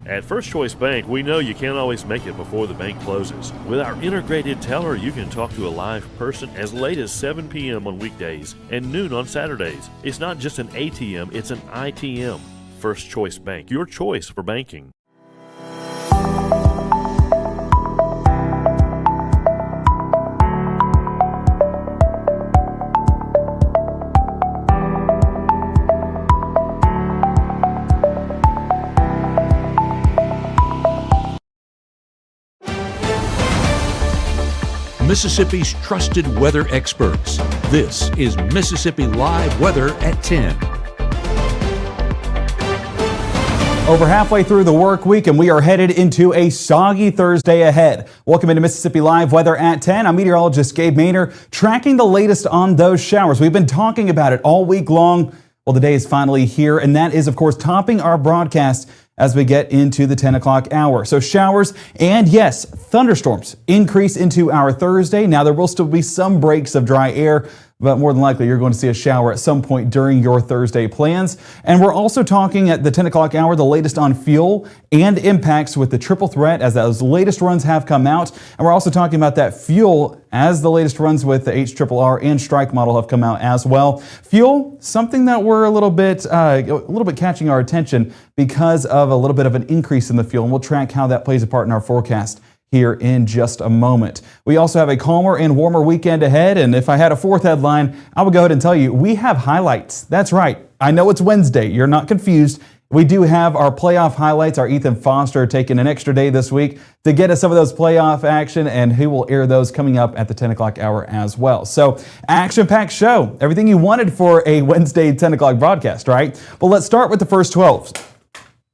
At First Choice Bank, we know you can't always make it before the bank closes. With our integrated teller, you can talk to a live person as late as 7 p.m. on weekdays and noon on Saturdays. It's not just an ATM, it's an ITM. First Choice Bank, your choice for banking. Mississippi's trusted weather experts. This is Mississippi Live Weather at 10. Over halfway through the work week, and we are headed into a soggy Thursday ahead. Welcome into Mississippi Live Weather at 10. I'm meteorologist Gabe Maynor, tracking the latest on those showers. We've been talking about it all week long. Well, the day is finally here, and that is, of course, topping our broadcast as we get into the 10 o'clock hour. So showers and, yes, thunderstorms increase into our Thursday. Now, there will still be some breaks of dry air, but more than likely you're going to see a shower at some point during your Thursday plans. And we're also talking at the 10 o'clock hour, the latest on fuel and impacts with the triple threat as those latest runs have come out. And we're also talking about that fuel as the latest runs with the HRRR and strike model have come out as well. Fuel, something that we're a little bit catching our attention because of a little bit of an increase in the fuel. And we'll track how that plays a part in our forecast here in just a moment. We also have a calmer and warmer weekend ahead, and if I had a fourth headline, I would go ahead and tell you we have highlights. That's right. I know it's Wednesday. You're not confused. We do have our playoff highlights. Our Ethan Foster taking an extra day this week to get us some of those playoff action, and he will air those coming up at the 10 o'clock hour as well. So, action-packed show. Everything you wanted for a Wednesday 10 o'clock broadcast, right? Well, let's start with the first 12.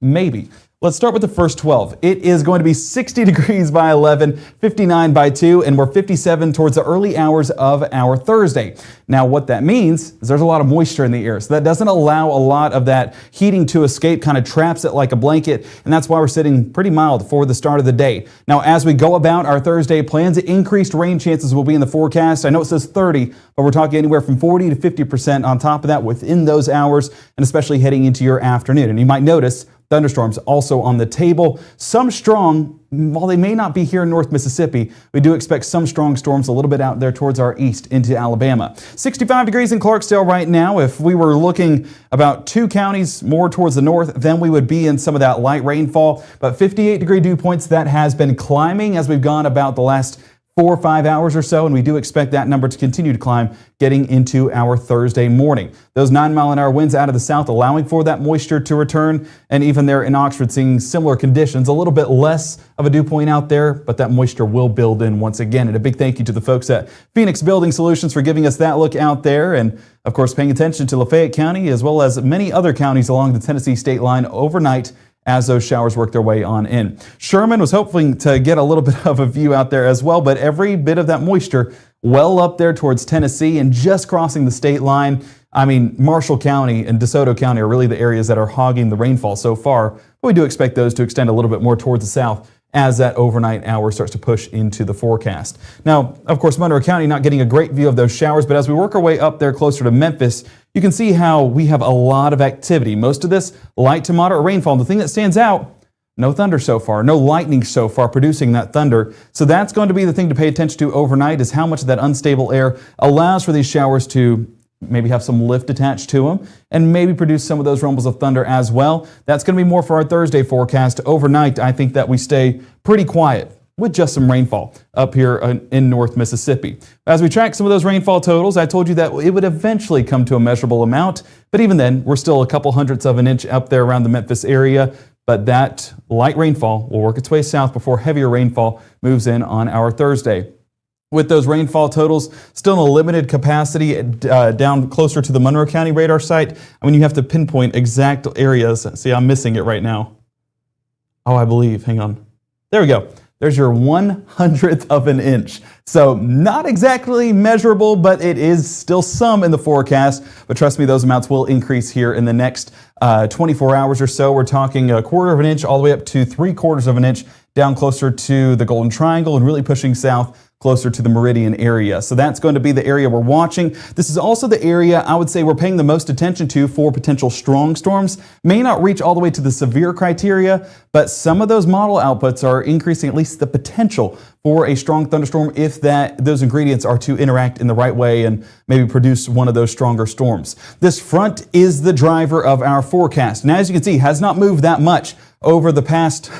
Maybe. Let's start with the first 12. It is going to be 60 degrees by 11, 59 by 2, and we're 57 towards the early hours of our Thursday. Now, what that means is there's a lot of moisture in the air, so that doesn't allow a lot of that heating to escape, kind of traps it like a blanket, and that's why we're sitting pretty mild for the start of the day. Now, as we go about our Thursday plans, increased rain chances will be in the forecast. I know it says 30, but we're talking anywhere from 40 to 50% on top of that within those hours, and especially heading into your afternoon. And you might notice thunderstorms also on the table. Some strong, while they may not be here in North Mississippi, we do expect some strong storms a little bit out there towards our east into Alabama. 65 degrees in Clarksdale right now. If we were looking about 2 counties more towards the north, then we would be in some of that light rainfall. But 58 degree dew points, that has been climbing as we've gone about the last 4 or 5 hours or so, and we do expect that number to continue to climb getting into our Thursday morning. Those 9-mile-an-hour winds out of the south allowing for that moisture to return, and even there in Oxford seeing similar conditions, a little bit less of a dew point out there, but that moisture will build in once again. And a big thank you to the folks at Phoenix Building Solutions for giving us that look out there, and of course paying attention to Lafayette County as well as many other counties along the Tennessee state line overnight as those showers work their way on in. Sherman was hoping to get a little bit of a view out there as well, but every bit of that moisture well up there towards Tennessee and just crossing the state line. I mean, Marshall County and DeSoto County are really the areas that are hogging the rainfall so far, but we do expect those to extend a little bit more towards the south as that overnight hour starts to push into the forecast. Now, of course, Monroe County not getting a great view of those showers, but as we work our way up there closer to Memphis, you can see how we have a lot of activity. Most of this light to moderate rainfall. And the thing that stands out, no thunder so far, no lightning so far producing that thunder. So that's going to be the thing to pay attention to overnight, is how much of that unstable air allows for these showers to maybe have some lift attached to them and maybe produce some of those rumbles of thunder as well. That's going to be more for our Thursday forecast. Overnight, I think that we stay pretty quiet with just some rainfall up here in North Mississippi. As we track some of those rainfall totals, I told you that it would eventually come to a measurable amount, but even then, we're still a couple hundredths of an inch up there around the Memphis area. But that light rainfall will work its way south before heavier rainfall moves in on our Thursday. With those rainfall totals still in a limited capacity down closer to the Monroe County radar site, I mean, you have to pinpoint exact areas. See, I'm missing it right now. Oh, I believe. Hang on. There we go. There's your 1/100th of an inch. So not exactly measurable, but it is still some in the forecast. But trust me, those amounts will increase here in the next 24 hours or so. We're talking 1/4 of an inch all the way up to 3/4 of an inch down closer to the Golden Triangle and really pushing south closer to the Meridian area. So that's going to be the area we're watching. This is also the area I would say we're paying the most attention to for potential strong storms. May not reach all the way to the severe criteria, but some of those model outputs are increasing at least the potential for a strong thunderstorm if those ingredients are to interact in the right way and maybe produce one of those stronger storms. This front is the driver of our forecast. And as you can see, has not moved that much over the past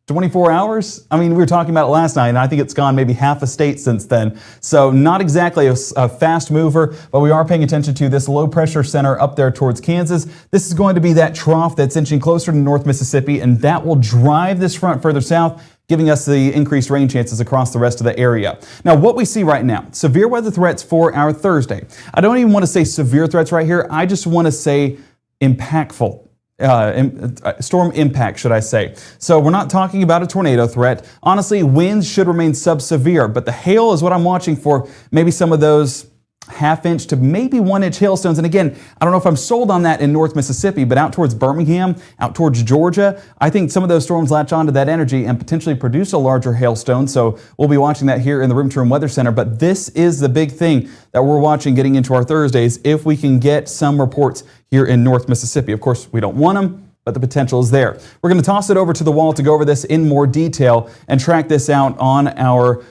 24 hours? I mean, we were talking about it last night, and I think it's gone maybe half a state since then. So not exactly a fast mover, but we are paying attention to this low pressure center up there towards Kansas. This is going to be that trough that's inching closer to North Mississippi, and that will drive this front further south, giving us the increased rain chances across the rest of the area. Now, what we see right now, severe weather threats for our Thursday. I don't even want to say severe threats right here. I just want to say impactful. Storm impact, should I say. So we're not talking about a tornado threat. Honestly, winds should remain sub-severe, but the hail is what I'm watching for. Maybe some of those half-inch to maybe 1-inch hailstones. And again, I don't know if I'm sold on that in North Mississippi, but out towards Birmingham, out towards Georgia, I think some of those storms latch onto that energy and potentially produce a larger hailstone. So we'll be watching that here in the Room to Room Weather Center. But this is the big thing that we're watching getting into our Thursdays if we can get some reports here in North Mississippi. Of course, we don't want them, but the potential is there. We're going to toss it over to the wall to go over this in more detail and track this out on our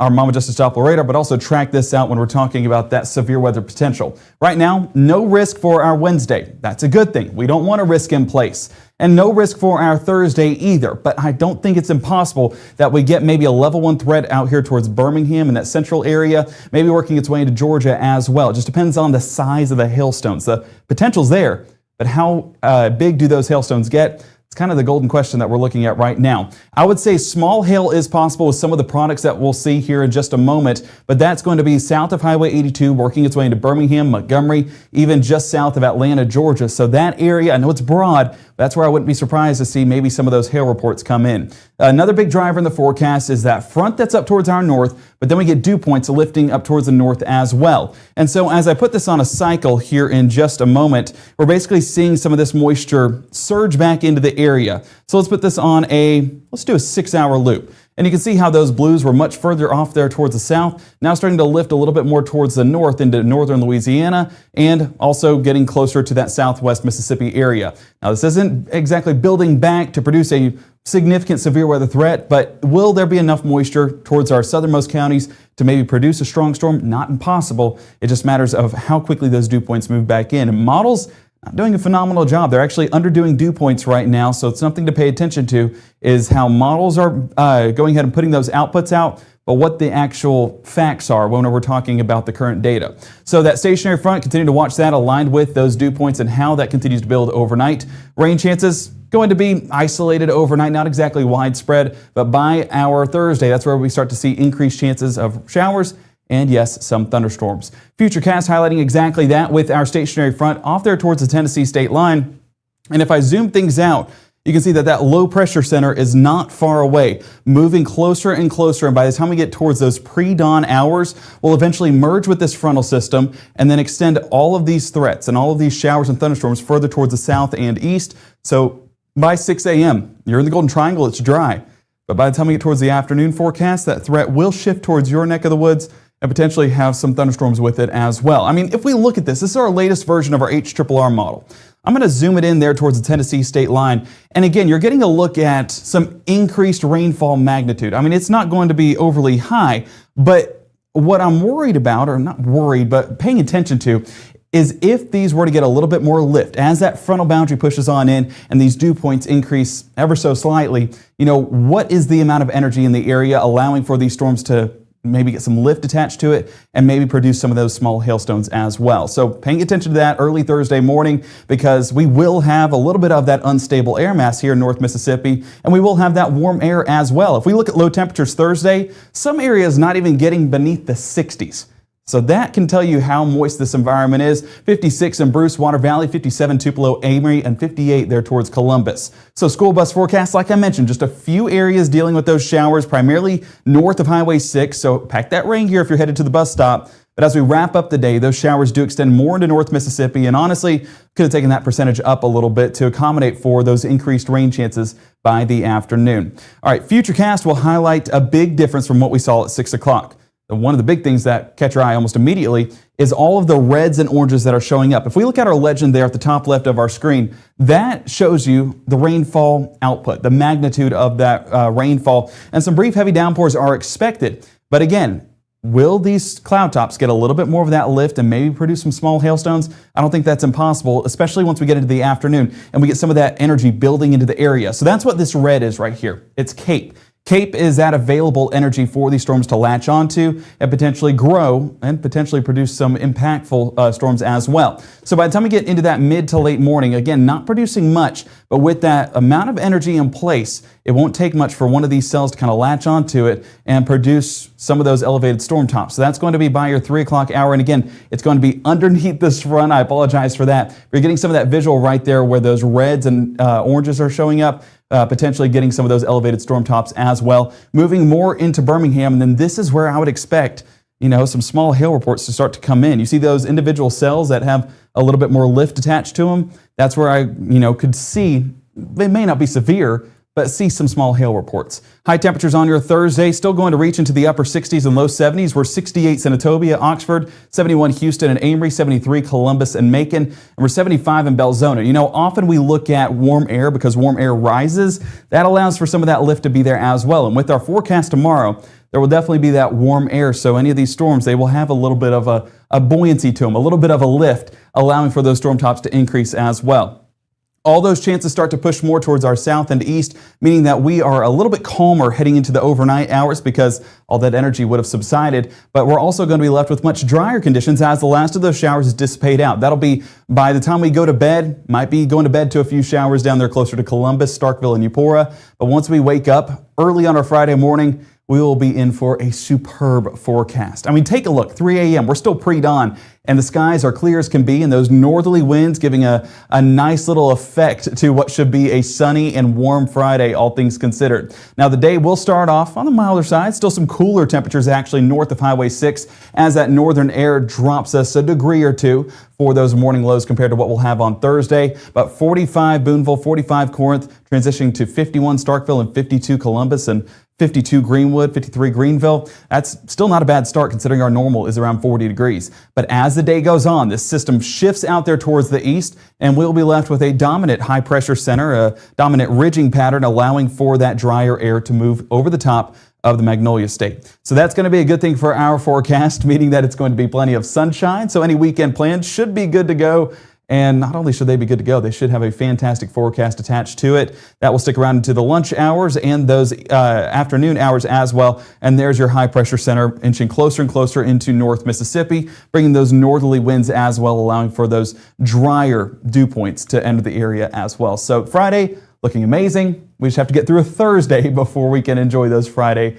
Mama Justice Doppler radar, but also track this out when we're talking about that severe weather potential. Right now, no risk for our Wednesday. That's a good thing. We don't want a risk in place. And no risk for our Thursday either. But I don't think it's impossible that we get maybe a level 1 threat out here towards Birmingham and that central area, maybe working its way into Georgia as well. It just depends on the size of the hailstones. The potential's there, but how big do those hailstones get? It's kind of the golden question that we're looking at right now. I would say small hail is possible with some of the products that we'll see here in just a moment, but that's going to be south of Highway 82, working its way into Birmingham, Montgomery, even just south of Atlanta, Georgia. So that area, I know it's broad, that's where I wouldn't be surprised to see maybe some of those hail reports come in. Another big driver in the forecast is that front that's up towards our north, but then we get dew points lifting up towards the north as well. And so as I put this on a cycle here in just a moment, we're basically seeing some of this moisture surge back into the area. So let's put this on let's do a 6-hour loop. And you can see how those blues were much further off there towards the south, now starting to lift a little bit more towards the north into northern Louisiana and also getting closer to that southwest Mississippi area. Now, this isn't exactly building back to produce a significant severe weather threat, but will there be enough moisture towards our southernmost counties to maybe produce a strong storm? Not impossible. It just matters of how quickly those dew points move back in. And models not doing a phenomenal job. They're actually underdoing dew points right now, so it's something to pay attention to is how models are going ahead and putting those outputs out, but what the actual facts are when we're talking about the current data. So that stationary front, continue to watch that aligned with those dew points and how that continues to build overnight. Rain chances going to be isolated overnight, not exactly widespread, but by our Thursday, that's where we start to see increased chances of showers and yes, some thunderstorms. Futurecast highlighting exactly that with our stationary front off there towards the Tennessee state line. And if I zoom things out, you can see that that low pressure center is not far away, moving closer and closer. And by the time we get towards those pre-dawn hours, we'll eventually merge with this frontal system and then extend all of these threats and all of these showers and thunderstorms further towards the south and east. So by 6 a.m., you're in the Golden Triangle, it's dry. But by the time we get towards the afternoon forecast, that threat will shift towards your neck of the woods and potentially have some thunderstorms with it as well. I mean, if we look at this is our latest version of our HRRR model. I'm going to zoom it in there towards the Tennessee state line. And again, you're getting a look at some increased rainfall magnitude. I mean, it's not going to be overly high, but what I'm worried about, or not worried, but paying attention to, is if these were to get a little bit more lift as that frontal boundary pushes on in and these dew points increase ever so slightly, what is the amount of energy in the area allowing for these storms to maybe get some lift attached to it and maybe produce some of those small hailstones as well. So paying attention to that early Thursday morning because we will have a little bit of that unstable air mass here in North Mississippi and we will have that warm air as well. If we look at low temperatures Thursday, some areas not even getting beneath the 60s. So that can tell you how moist this environment is. 56 in Bruce, Water Valley, 57 Tupelo, Amory, and 58 there towards Columbus. So school bus forecast, like I mentioned, just a few areas dealing with those showers, primarily north of Highway 6. So pack that rain gear if you're headed to the bus stop. But as we wrap up the day, those showers do extend more into North Mississippi, and honestly, could have taken that percentage up a little bit to accommodate for those increased rain chances by the afternoon. All right, Futurecast will highlight a big difference from what we saw at 6 o'clock. One of the big things that catch your eye almost immediately is all of the reds and oranges that are showing up. If we look at our legend there at the top left of our screen, that shows you the rainfall output, the magnitude of that rainfall, and some brief heavy downpours are expected. But again, will these cloud tops get a little bit more of that lift and maybe produce some small hailstones? I don't think that's impossible, especially once we get into the afternoon and we get some of that energy building into the area. So that's what this red is right here. It's Cape. Cape is that available energy for these storms to latch onto and potentially grow and potentially produce some impactful storms as well. So by the time we get into that mid to late morning, again, not producing much, but with that amount of energy in place, it won't take much for one of these cells to kind of latch onto it and produce some of those elevated storm tops. So that's going to be by your 3 o'clock hour. And again, it's going to be underneath this front. I apologize for that. You're getting some of that visual right there where those reds and oranges are showing up. Potentially getting some of those elevated storm tops as well. Moving more into Birmingham, and then this is where I would expect, some small hail reports to start to come in. You see those individual cells that have a little bit more lift attached to them. That's where I, could see, they may not be severe, but see some small hail reports. High temperatures on your Thursday, still going to reach into the upper 60s and low 70s. We're 68 Senatobia, Oxford, 71 Houston and Amory, 73 Columbus and Macon, and we're 75 in Belzona. Often we look at warm air because warm air rises. That allows for some of that lift to be there as well. And with our forecast tomorrow, there will definitely be that warm air. So any of these storms, they will have a little bit of a buoyancy to them, a little bit of a lift, allowing for those storm tops to increase as well. All those chances start to push more towards our south and east, meaning that we are a little bit calmer heading into the overnight hours because all that energy would have subsided. But we're also going to be left with much drier conditions as the last of those showers dissipate out. That'll be by the time we go to bed, might be going to bed to a few showers down there closer to Columbus, Starkville, and Eupora. But once we wake up early on our Friday morning, we will be in for a superb forecast. I mean, take a look, 3 a.m., we're still pre-dawn, and the skies are clear as can be, and those northerly winds giving a nice little effect to what should be a sunny and warm Friday, all things considered. Now, the day will start off on the milder side, still some cooler temperatures actually north of Highway 6 as that northern air drops us a degree or two for those morning lows compared to what we'll have on Thursday. But 45 Boonville, 45 Corinth, transitioning to 51 Starkville and 52 Columbus and 52 Greenwood, 53 Greenville. That's still not a bad start considering our normal is around 40 degrees. But as the day goes on, this system shifts out there towards the east and we'll be left with a dominant high pressure center, a dominant ridging pattern allowing for that drier air to move over the top of the Magnolia State. So that's going to be a good thing for our forecast, meaning that it's going to be plenty of sunshine. So any weekend plans should be good to go. And not only should they be good to go, they should have a fantastic forecast attached to it. That will stick around into the lunch hours and those afternoon hours as well. And there's your high pressure center inching closer and closer into North Mississippi, bringing those northerly winds as well, allowing for those drier dew points to enter the area as well. So Friday, looking amazing. We just have to get through a Thursday before we can enjoy those Friday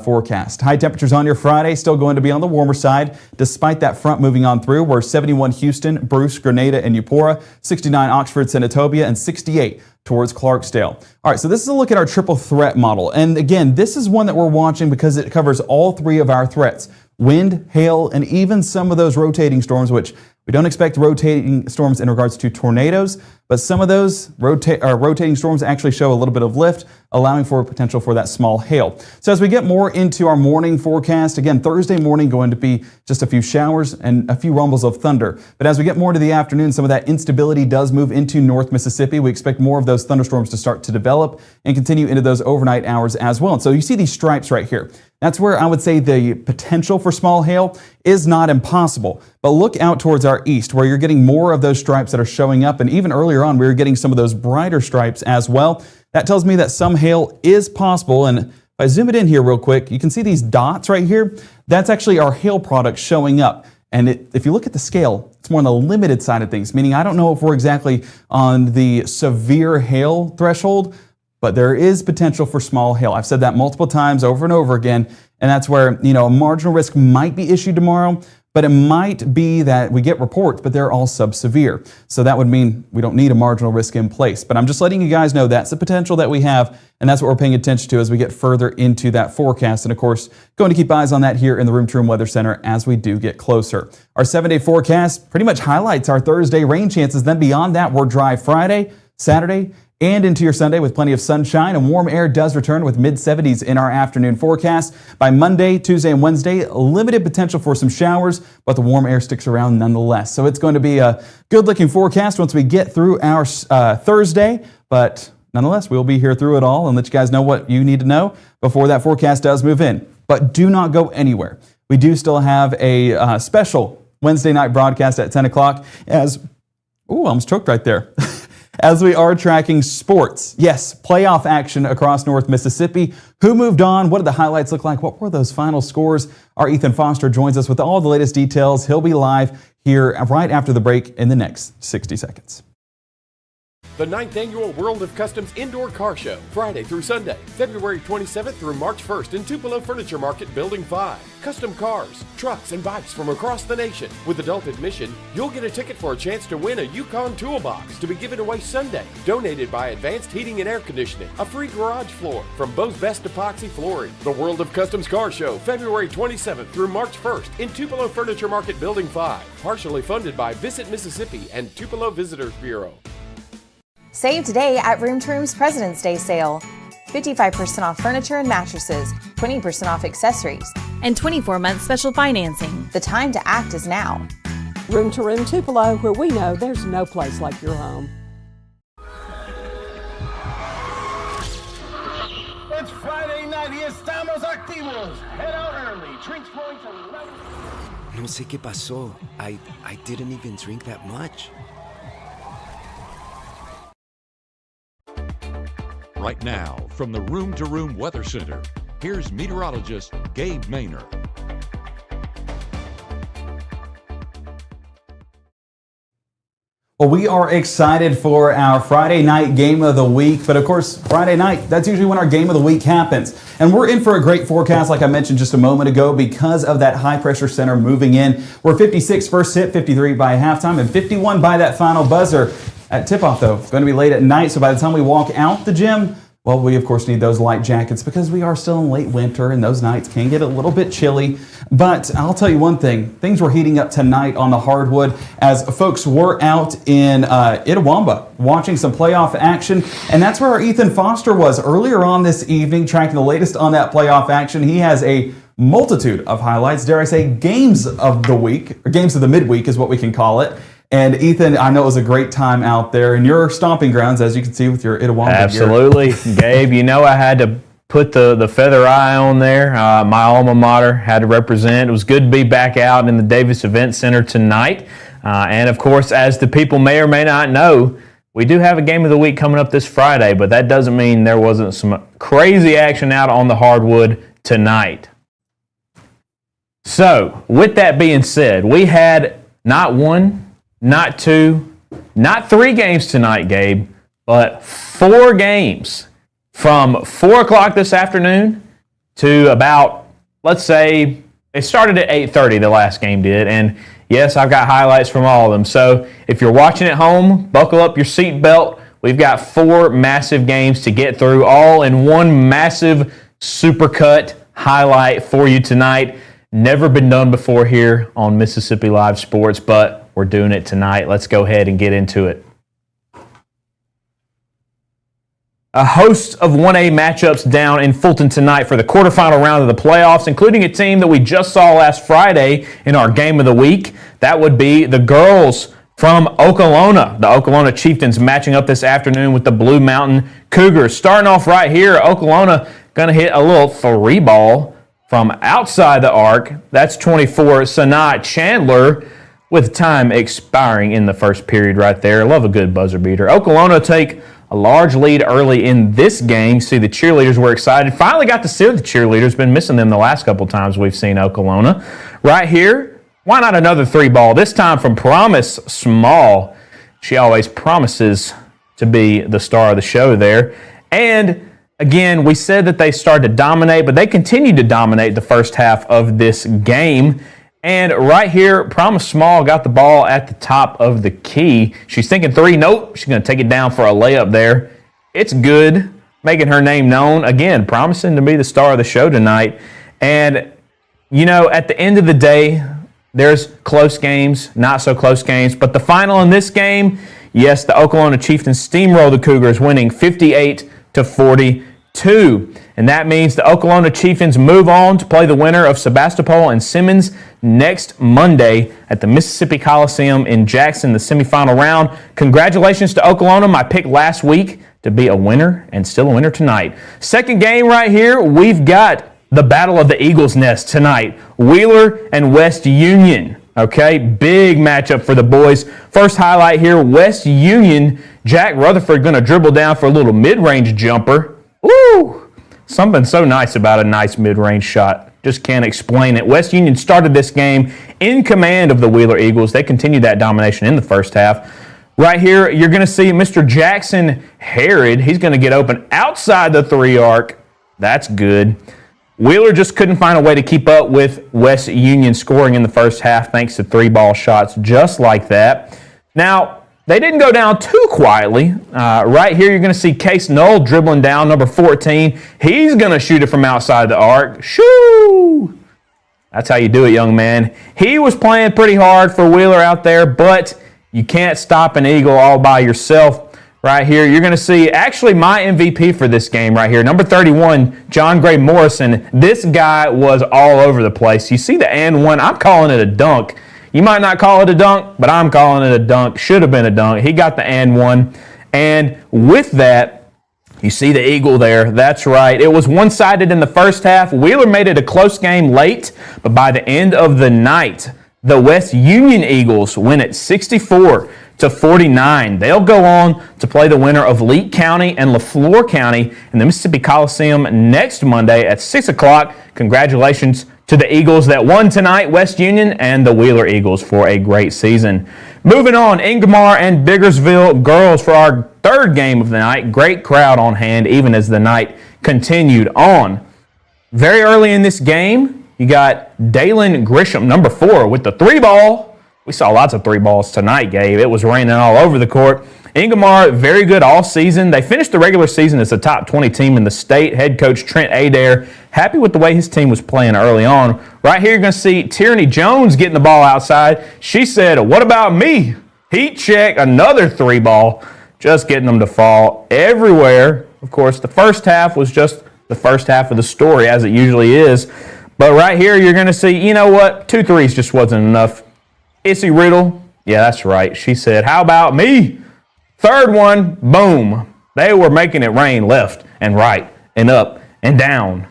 forecast. High temperatures on your Friday, still going to be on the warmer side, despite that front moving on through. We're 71 Houston, Bruce, Grenada, and Eupora, 69 Oxford, Senatobia, and 68 towards Clarksdale. All right, so this is a look at our triple threat model. And again, this is one that we're watching because it covers all three of our threats: wind, hail, and even some of those rotating storms, which we don't expect rotating storms in regards to tornadoes, but some of those rotating storms actually show a little bit of lift, allowing for potential for that small hail. So as we get more into our morning forecast, again, Thursday morning going to be just a few showers and a few rumbles of thunder. But as we get more into the afternoon, some of that instability does move into North Mississippi. We expect more of those thunderstorms to start to develop and continue into those overnight hours as well. And so you see these stripes right here. That's where I would say the potential for small hail is not impossible. But look out towards our east where you're getting more of those stripes that are showing up. And even earlier on, we were getting some of those brighter stripes as well. That tells me that some hail is possible. And if I zoom it in here real quick, you can see these dots right here. That's actually our hail product showing up. And if you look at the scale, it's more on the limited side of things, meaning I don't know if we're exactly on the severe hail threshold, but there is potential for small hail. I've said that multiple times over and over again, and that's where, a marginal risk might be issued tomorrow, but it might be that we get reports, but they're all subsevere. So that would mean we don't need a marginal risk in place. But I'm just letting you guys know that's the potential that we have, and that's what we're paying attention to as we get further into that forecast. And of course, going to keep eyes on that here in the Room to Room Weather Center as we do get closer. Our 7-day forecast pretty much highlights our Thursday rain chances. Then beyond that, we're dry Friday, Saturday, and into your Sunday with plenty of sunshine, and warm air does return with mid-70s in our afternoon forecast. By Monday, Tuesday, and Wednesday, limited potential for some showers, but the warm air sticks around nonetheless. So it's going to be a good-looking forecast once we get through our Thursday, but nonetheless, we'll be here through it all and let you guys know what you need to know before that forecast does move in. But do not go anywhere. We do still have a special Wednesday night broadcast at 10 o'clock as, I almost choked right there. As we are tracking sports. Yes, playoff action across North Mississippi. Who moved on? What did the highlights look like? What were those final scores? Our Ethan Foster joins us with all the latest details. He'll be live here right after the break in the next 60 seconds. The 9th Annual World of Customs Indoor Car Show, Friday through Sunday, February 27th through March 1st in Tupelo Furniture Market, Building 5. Custom cars, trucks, and bikes from across the nation. With adult admission, you'll get a ticket for a chance to win a Yukon Toolbox to be given away Sunday. Donated by Advanced Heating and Air Conditioning, a free garage floor from Bo's Best Epoxy Flooring. The World of Customs Car Show, February 27th through March 1st in Tupelo Furniture Market, Building 5. Partially funded by Visit Mississippi and Tupelo Visitors Bureau. Save today at Room to Room's President's Day sale. 55% off furniture and mattresses, 20% off accessories, and 24-month special financing. The time to act is now. Room to Room Tupelo, where we know there's no place like your home. It's Friday night y estamos activos. Head out early. Drinks flowing from 11. No sé qué pasó. I didn't even drink that much. Right now, from the Room to Room Weather Center, here's meteorologist Gabe Maynor. Well, we are excited for our Friday night game of the week, but of course, Friday night, that's usually when our game of the week happens. And we're in for a great forecast, like I mentioned just a moment ago, because of that high pressure center moving in. We're 56 first hit, 53 by halftime, and 51 by that final buzzer. At tip-off, though, it's going to be late at night, so by the time we walk out the gym, well, we, of course, need those light jackets because we are still in late winter, and those nights can get a little bit chilly. But I'll tell you one thing. Things were heating up tonight on the hardwood as folks were out in Itawamba watching some playoff action, and that's where our Ethan Foster was earlier on this evening, tracking the latest on that playoff action. He has a multitude of highlights, dare I say, games of the week, or games of the midweek is what we can call it. And Ethan, I know it was a great time out there in your stomping grounds, as you can see with your Itawamba Absolutely. Gabe, you know I had to put the feather eye on there. My alma mater had to represent. It was good to be back out in the Davis Event Center tonight. And, of course, as the people may or may not know, we do have a game of the week coming up this Friday, but that doesn't mean there wasn't some crazy action out on the hardwood tonight. So, with that being said, we had not one, not two, not three games tonight, Gabe, but 4 games from 4 o'clock this afternoon to about, let's say, it started at 8:30, the last game did, and yes, I've got highlights from all of them. So if you're watching at home, buckle up your seatbelt. We've got 4 massive games to get through, all in one massive supercut highlight for you tonight. Never been done before here on Mississippi Live Sports, but we're doing it tonight. Let's go ahead and get into it. A host of 1A matchups down in Fulton tonight for the quarterfinal round of the playoffs, including a team that we just saw last Friday in our game of the week. That would be the girls from Okolona. The Okolona Chieftains matching up this afternoon with the Blue Mountain Cougars. Starting off right here, Okolona going to hit a little 3-ball from outside the arc. That's 24, Sanaa Chandler, with time expiring in the first period right there. Love a good buzzer beater. Okolona take a large lead early in this game. See, the cheerleaders were excited. Finally got to see the cheerleaders. Been missing them the last couple times we've seen Okolona. Right here, why not another 3-ball? This time from Promise Small. She always promises to be the star of the show there. And again, we said that they started to dominate, but they continued to dominate the first half of this game. And right here, Promise Small got the ball at the top of the key. She's thinking three. Nope. She's going to take it down for a layup there. It's good, making her name known. Again, promising to be the star of the show tonight. And, you know, at the end of the day, there's close games, not so close games. But the final in this game, yes, the Oklahoma Chieftains steamrolled the Cougars, winning 58-42. And that means the Oklahoma Chieftains move on to play the winner of Sebastopol and Simmons next Monday at the Mississippi Coliseum in Jackson, the semifinal round. Congratulations to Oklahoma, my pick last week to be a winner and still a winner tonight. Second game right here, we've got the Battle of the Eagles Nest tonight. Wheeler and West Union. Okay, big matchup for the boys. First highlight here, West Union. Jack Rutherford going to dribble down for a little mid-range jumper. Woo! Something so nice about a nice mid-range shot. Just can't explain it. West Union started this game in command of the Wheeler Eagles. They continued that domination in the first half. Right here, you're going to see Mr. Jackson Herod. He's going to get open outside the 3 arc. That's good. Wheeler just couldn't find a way to keep up with West Union scoring in the first half thanks to 3-ball shots just like that. Now, they didn't go down too quietly. Right here, you're going to see Case Knoll dribbling down, number 14. He's going to shoot it from outside the arc. Shoo! That's how you do it, young man. He was playing pretty hard for Wheeler out there, but you can't stop an Eagle all by yourself. Right here, you're going to see actually my MVP for this game right here, number 31, John Gray Morrison. This guy was all over the place. You see the and one. I'm calling it a dunk. You might not call it a dunk, but I'm calling it a dunk. Should have been a dunk. He got the and one. And with that, you see the Eagle there. That's right. It was one-sided in the first half. Wheeler made it a close game late, but by the end of the night, the West Union Eagles win it 64-49. They'll go on to play the winner of Leake County and LaFleur County in the Mississippi Coliseum next Monday at 6 o'clock. Congratulations to the Eagles that won tonight, West Union and the Wheeler Eagles, for a great season. Moving on, Ingomar and Biggersville girls for our third game of the night. Great crowd on hand even as the night continued on. Very early in this game, you got Dalen Grisham, number 4, with the 3-ball. We saw lots of 3-balls tonight, Gabe. It was raining all over the court. Ingomar, very good all season. They finished the regular season as a top 20 team in the state. Head coach Trent Adair, happy with the way his team was playing early on. Right here, you're going to see Tierney Jones getting the ball outside. She said, "What about me?" Heat check, another 3-ball, just getting them to fall everywhere. Of course, the first half was just the first half of the story, as it usually is. But right here, you're going to see, you know what? 2 threes just wasn't enough. Issy Riddle, yeah, that's right. She said, "How about me?" Third one, boom. They were making it rain left and right and up and down.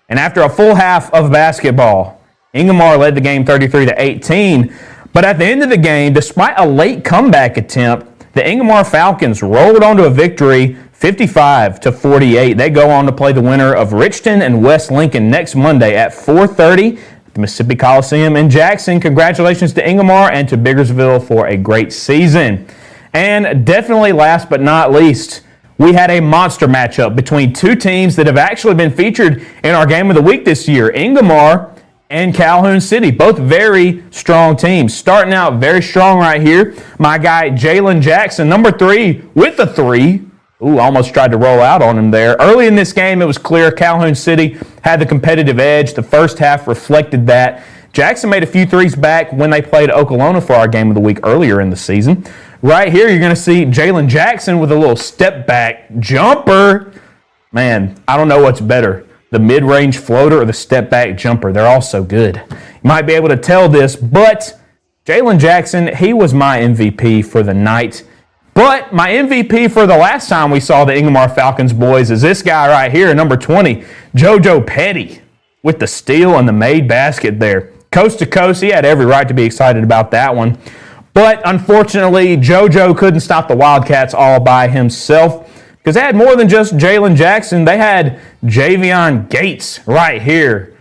And after a full half of basketball, Ingomar led the game 33-18. But at the end of the game, despite a late comeback attempt, the Ingomar Falcons rolled on to a victory 55-48. They go on to play the winner of Richton and West Lincoln next Monday at 4:30 at the Mississippi Coliseum in Jackson. Congratulations to Ingomar and to Biggersville for a great season. And definitely last but not least, we had a monster matchup between 2 teams that have actually been featured in our Game of the Week this year, Ingomar and Calhoun City, both very strong teams. Starting out very strong right here, my guy Jalen Jackson, number 3 with the 3. Ooh, almost tried to roll out on him there. Early in this game, it was clear Calhoun City had the competitive edge. The first half reflected that. Jackson made a few threes back when they played Oklahoma for our Game of the Week earlier in the season. Right here, you're going to see Jalen Jackson with a little step-back jumper. Man, I don't know what's better, the mid-range floater or the step-back jumper. They're all so good. You might be able to tell this, but Jalen Jackson, he was my MVP for the night. But my MVP for the last time we saw the Ingomar Falcons boys is this guy right here, number 20, JoJo Petty, with the steal and the made basket there. Coast to coast, he had every right to be excited about that one. But unfortunately, JoJo couldn't stop the Wildcats all by himself because they had more than just Jalen Jackson. They had Javion Gates right here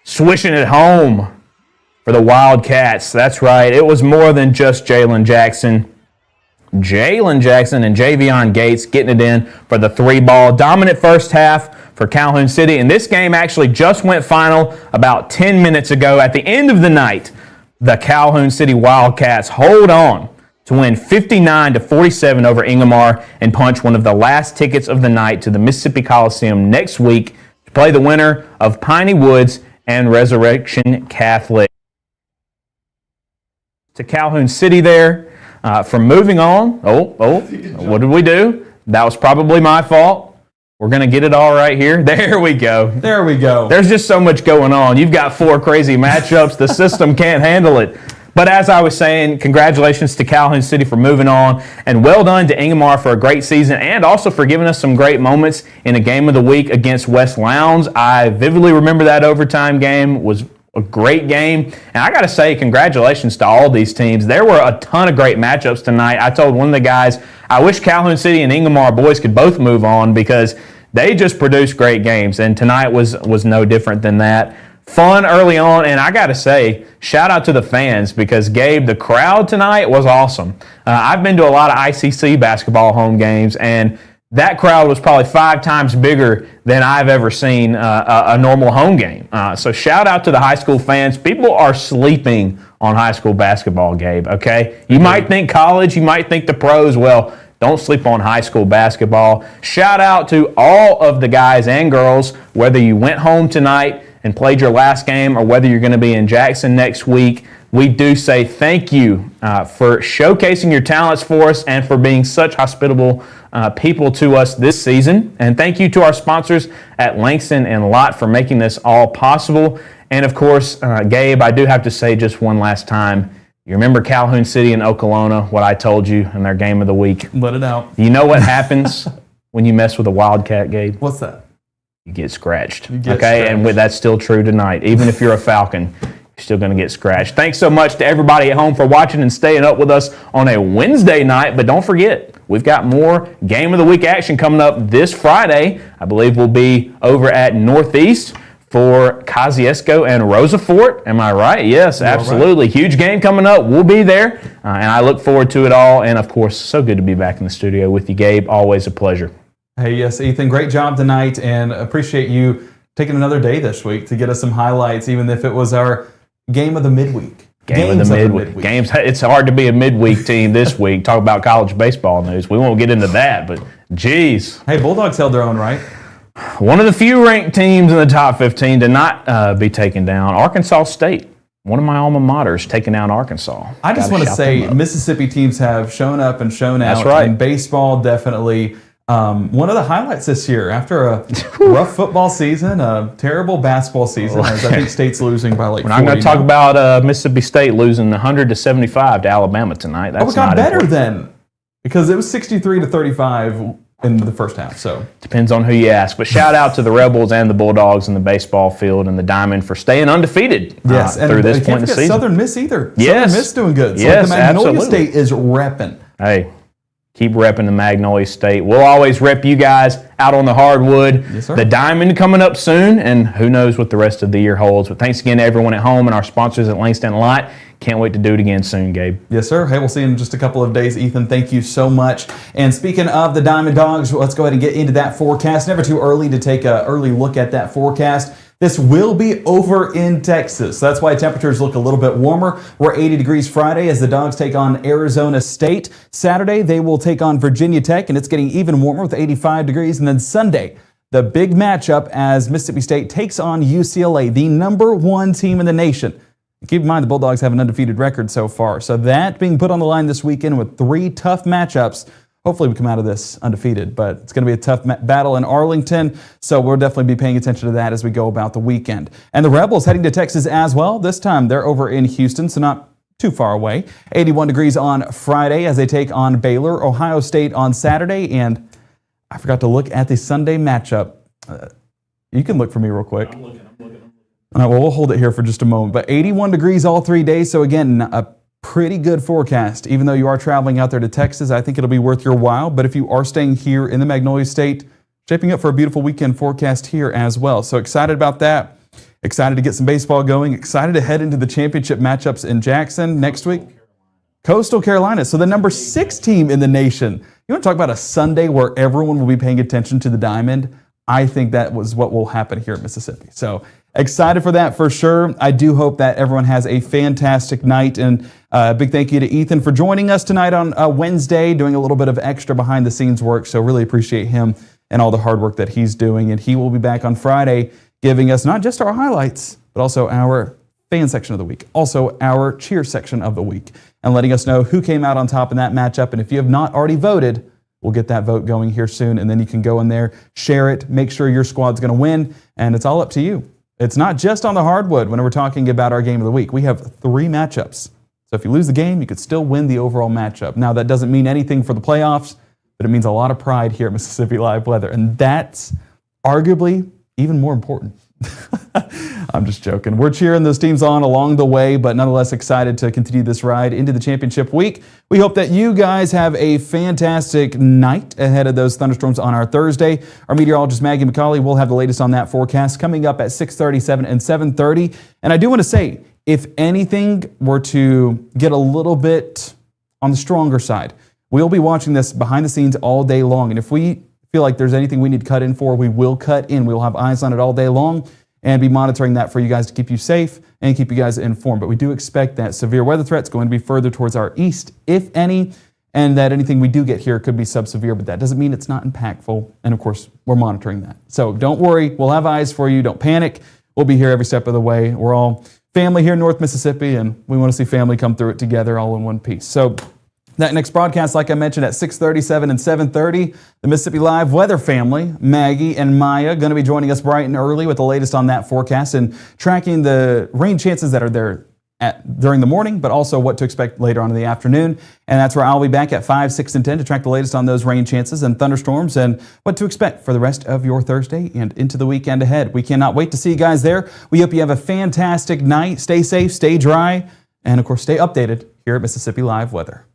swishing it home for the Wildcats. That's right. It was more than just Jalen Jackson. Jalen Jackson and Javion Gates getting it in for the 3-ball. Dominant first half for Calhoun City. And this game actually just went final about 10 minutes ago. At the end of the night, the Calhoun City Wildcats hold on to win 59-47 over Ingomar and punch one of the last tickets of the night to the Mississippi Coliseum next week to play the winner of Piney Woods and Resurrection Catholic. To Calhoun City there for moving on. What did we do? That was probably my fault. We're going to get it all right here. There we go. There we go. There's just so much going on. You've got 4 crazy matchups. The system can't handle it. But as I was saying, congratulations to Calhoun City for moving on, and well done to Ingomar for a great season and also for giving us some great moments in a game of the week against West Lowndes. I vividly remember that overtime game. Was a great game. And I got to say, congratulations to all these teams. There were a ton of great matchups tonight. I told one of the guys, I wish Calhoun City and Ingomar boys could both move on because they just produced great games. And tonight was no different than that. Fun early on, and I got to say, shout out to the fans because, Gabe, the crowd tonight was awesome. I've been to a lot of ICC basketball home games, and that crowd was probably 5 times bigger than I've ever seen a normal home game. So shout out to the high school fans. People are sleeping on high school basketball, Gabe, okay? You might think college, you might think the pros. Well, don't sleep on high school basketball. Shout out to all of the guys and girls, whether you went home tonight and played your last game or whether you're going to be in Jackson next week. We do say thank you for showcasing your talents for us and for being such hospitable people to us this season. And thank you to our sponsors at Langston and Lott for making this all possible. And of course, Gabe, I do have to say just one last time, you remember Calhoun City and Okolona, what I told you in their game of the week? Let it out. You know what happens when you mess with a Wildcat, Gabe? What's that? You get scratched. Scratched. And that's still true tonight. Even if you're a Falcon, you're still going to get scratched. Thanks so much to everybody at home for watching and staying up with us on a Wednesday night. But don't forget, we've got more Game of the Week action coming up this Friday. I believe we'll be over at Northeast for Kosciuszko and Rosafort. Am I right? Yes, absolutely. Right. Huge game coming up. We'll be there. And I look forward to it all. And, of course, so good to be back in the studio with you, Gabe. Always a pleasure. Hey, yes, Ethan, great job tonight, and appreciate you taking another day this week to get us some highlights, even if it was our game of the midweek. Game of the midweek. Games. It's hard to be a midweek team this week. Talk about college baseball news. We won't get into that, but geez. Hey, Bulldogs held their own, right? One of the few ranked teams in the top 15 to not be taken down. Arkansas State. One of my alma maters taking down Arkansas. I just want to say Mississippi teams have shown up and shown out. That's right. And baseball definitely one of the highlights this year. After a rough football season, a terrible basketball season, as I think State's losing by like 40. We're not going to talk about Mississippi State losing 100-75 to Alabama tonight. That's it got better then because it was 63-35 in the first half. So depends on who you ask. But shout out to the Rebels and the Bulldogs in the baseball field and the Diamond for staying undefeated through this point in the season. Southern Miss either. Yes. Southern Miss doing good. So yes, the Magnolia absolutely. State is repping. Hey, keep repping the Magnolia State. We'll always rep you guys out on the hardwood. Yes, sir. The Diamond coming up soon, and who knows what the rest of the year holds. But thanks again to everyone at home and our sponsors at Langston Lott. Can't wait to do it again soon, Gabe. Yes, sir. Hey, we'll see you in just a couple of days. Ethan, thank you so much. And speaking of the Diamond Dogs, let's go ahead and get into that forecast. Never too early to take an early look at that forecast. This will be over in Texas. That's why temperatures look a little bit warmer. We're 80 degrees Friday as the Dogs take on Arizona State. Saturday, they will take on Virginia Tech, and it's getting even warmer with 85 degrees. And then Sunday, the big matchup as Mississippi State takes on UCLA, the #1 team in the nation. Keep in mind the Bulldogs have an undefeated record so far. So that being put on the line this weekend with 3 tough matchups. Hopefully we come out of this undefeated, but it's going to be a tough battle in Arlington, so we'll definitely be paying attention to that as we go about the weekend. And the Rebels heading to Texas as well. This time they're over in Houston, so not too far away. 81 degrees on Friday as they take on Baylor. Ohio State on Saturday, and I forgot to look at the Sunday matchup. You can look for me real quick. I'm looking. All right, well, we'll hold it here for just a moment. But 81 degrees all 3 days, so again, a pretty good forecast. Even though you are traveling out there to Texas, I think it'll be worth your while. But if you are staying here in the Magnolia State, shaping up for a beautiful weekend forecast here as well. So excited about that. Excited to get some baseball going. Excited to head into the championship matchups in Jackson next week. Coastal Carolina, so the number 6 team in the nation. You want to talk about a Sunday where everyone will be paying attention to the Diamond? I think that was what will happen here at Mississippi. So excited for that for sure. I do hope that everyone has a fantastic night. And a big thank you to Ethan for joining us tonight on Wednesday, doing a little bit of extra behind the scenes work. So really appreciate him and all the hard work that he's doing. And he will be back on Friday giving us not just our highlights, but also our fan section of the week, also our cheer section of the week, and letting us know who came out on top in that matchup. And if you have not already voted, we'll get that vote going here soon, and then you can go in there, share it, make sure your squad's going to win, and it's all up to you. It's not just on the hardwood when we're talking about our game of the week. We have 3 matchups. So if you lose the game, you could still win the overall matchup. Now, that doesn't mean anything for the playoffs, but it means a lot of pride here at Mississippi Live Weather, and that's arguably even more important. I'm just joking. We're cheering those teams on along the way, but nonetheless excited to continue this ride into the championship week. We hope that you guys have a fantastic night ahead of those thunderstorms on our Thursday. Our meteorologist Maggie McCauley will have the latest on that forecast coming up at 6:37 and 7:30. And I do want to say, if anything were to get a little bit on the stronger side, we'll be watching this behind the scenes all day long. And if we feel like there's anything we need to cut in for, we will cut in. We'll have eyes on it all day long and be monitoring that for you guys to keep you safe and keep you guys informed. But we do expect that severe weather threat's going to be further towards our east, if any, and that anything we do get here could be sub-severe, but that doesn't mean it's not impactful. And of course, we're monitoring that. So don't worry, we'll have eyes for you. Don't panic. We'll be here every step of the way. We're all family here in North Mississippi, and we want to see family come through it together all in one piece. So that next broadcast, like I mentioned, at 6:37 and 7:30, the Mississippi Live Weather family, Maggie and Maya, going to be joining us bright and early with the latest on that forecast and tracking the rain chances that are there during the morning, but also what to expect later on in the afternoon. And that's where I'll be back at 5, 6, and 10 to track the latest on those rain chances and thunderstorms and what to expect for the rest of your Thursday and into the weekend ahead. We cannot wait to see you guys there. We hope you have a fantastic night. Stay safe, stay dry, and of course, stay updated here at Mississippi Live Weather.